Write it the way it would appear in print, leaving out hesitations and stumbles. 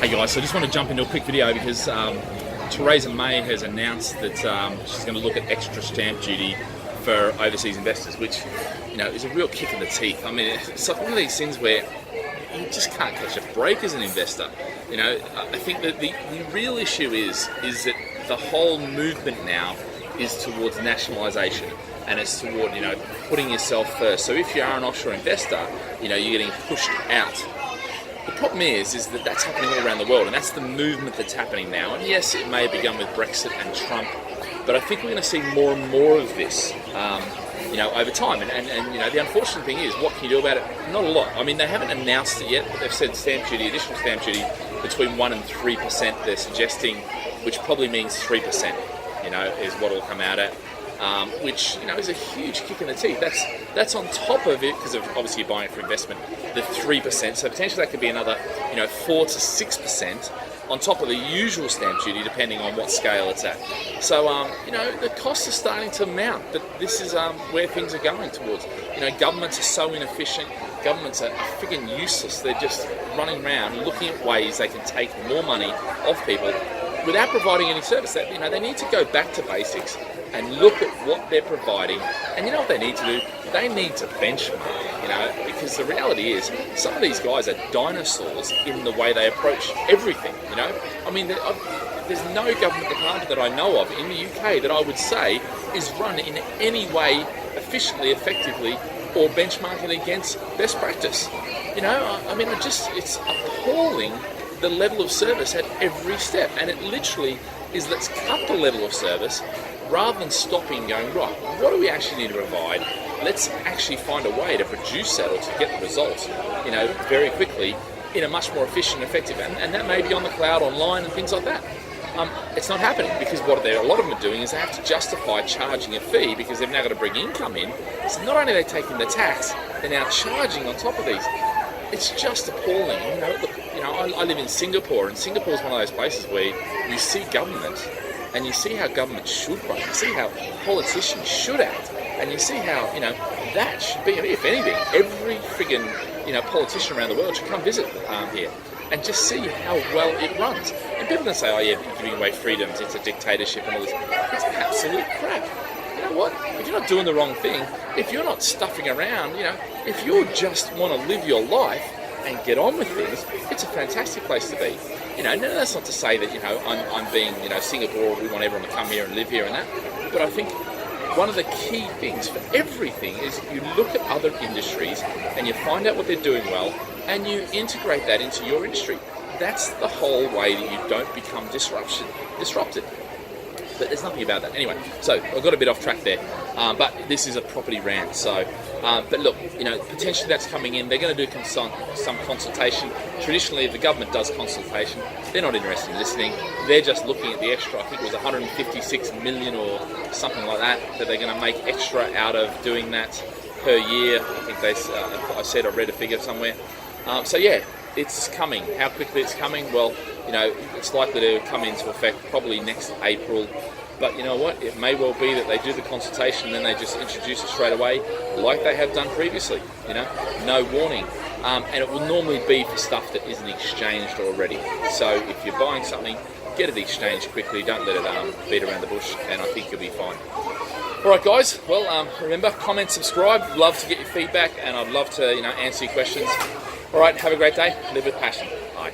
Hey guys, so I just want to jump into a quick video because Theresa May has announced that she's going to look at extra stamp duty for overseas investors, which, you know, is a real kick in the teeth. I mean, it's like one of these things where you just can't catch a break as an investor. You know, I think that the real issue is that the whole movement now is towards nationalisation, and it's toward, you know, putting yourself first. So if you are an offshore investor, you know, you're getting pushed out. The problem is that that's happening all around the world, and that's the movement that's happening now. And yes, it may have begun with Brexit and Trump, but I think we're going to see more and more of this, you know, over time. And you know, the unfortunate thing is, what can you do about it? Not a lot. I mean, they haven't announced it yet, but they've said stamp duty, additional stamp duty, between 1% and 3%. They're suggesting, which probably means 3%. You know, is what it'll come out at. Which, you know, is a huge kick in the teeth. That's on top of it, because obviously you're buying it for investment, the 3%. So potentially that could be another, you know, 4 to 6% on top of the usual stamp duty, depending on what scale it's at. So, you know, the costs are starting to mount, but this is where things are going towards. You know, governments are so inefficient. Governments are friggin' useless. They're just running around looking at ways they can take more money off people without providing any service. That, you know, they need to go back to basics and look at what they're providing. And you know what they need to do? They need to benchmark, you know, because the reality is some of these guys are dinosaurs in the way they approach everything, you know. I mean, there's no government department that I know of in the UK that I would say is run in any way efficiently, effectively, or benchmarking against best practice. You know, I mean, it's appalling the level of service at every step. And it literally is, let's cut the level of service rather than stopping and going, right, what do we actually need to provide? Let's actually find a way to produce that or to get the results, you know, very quickly in a much more efficient and effective, and that may be on the cloud, online and things like that. It's not happening because what a lot of them are doing is they have to justify charging a fee because they've now got to bring income in. So not only are they taking the tax, they're now charging on top of these. It's just appalling. You know, look, you know, I live in Singapore, and Singapore is one of those places where you see government, and you see how government should run, you see how politicians should act, and you see how, you know, that should be, if anything, every friggin', you know, politician around the world should come visit here and just see how well it runs. And people can say, oh yeah, you're giving away freedoms, it's a dictatorship and all this. It's absolute crap. You know what? If you're not doing the wrong thing, if you're not stuffing around, you know, if you just want to live your life and get on with things, it's a fantastic place to be. You know, no, that's not to say that, you know, I'm being, you know, Singapore, we want everyone to come here and live here and that. But I think one of the key things for everything is you look at other industries and you find out what they're doing well and you integrate that into your industry. That's the whole way that you don't become disrupted. But there's nothing about that. Anyway, so I got a bit off track there, but this is a property rant. So, but look, you know, potentially that's coming in. They're going to do some consultation. Traditionally, if the government does consultation, they're not interested in listening. They're just looking at the extra. I think it was 156 million or something like that they're going to make extra out of doing that per year. I think I read a figure somewhere. So yeah, it's coming. How quickly it's coming? Well, you know, it's likely to come into effect probably next April. But you know what? It may well be that they do the consultation and then they just introduce it straight away, like they have done previously. You know, no warning. And it will normally be for stuff that isn't exchanged already. So if you're buying something, get it exchanged quickly. Don't let it beat around the bush, and I think you'll be fine. All right, guys. Well, remember, comment, subscribe. Love to get your feedback, and I'd love to, you know, answer your questions. All right, have a great day. Live with passion. Bye.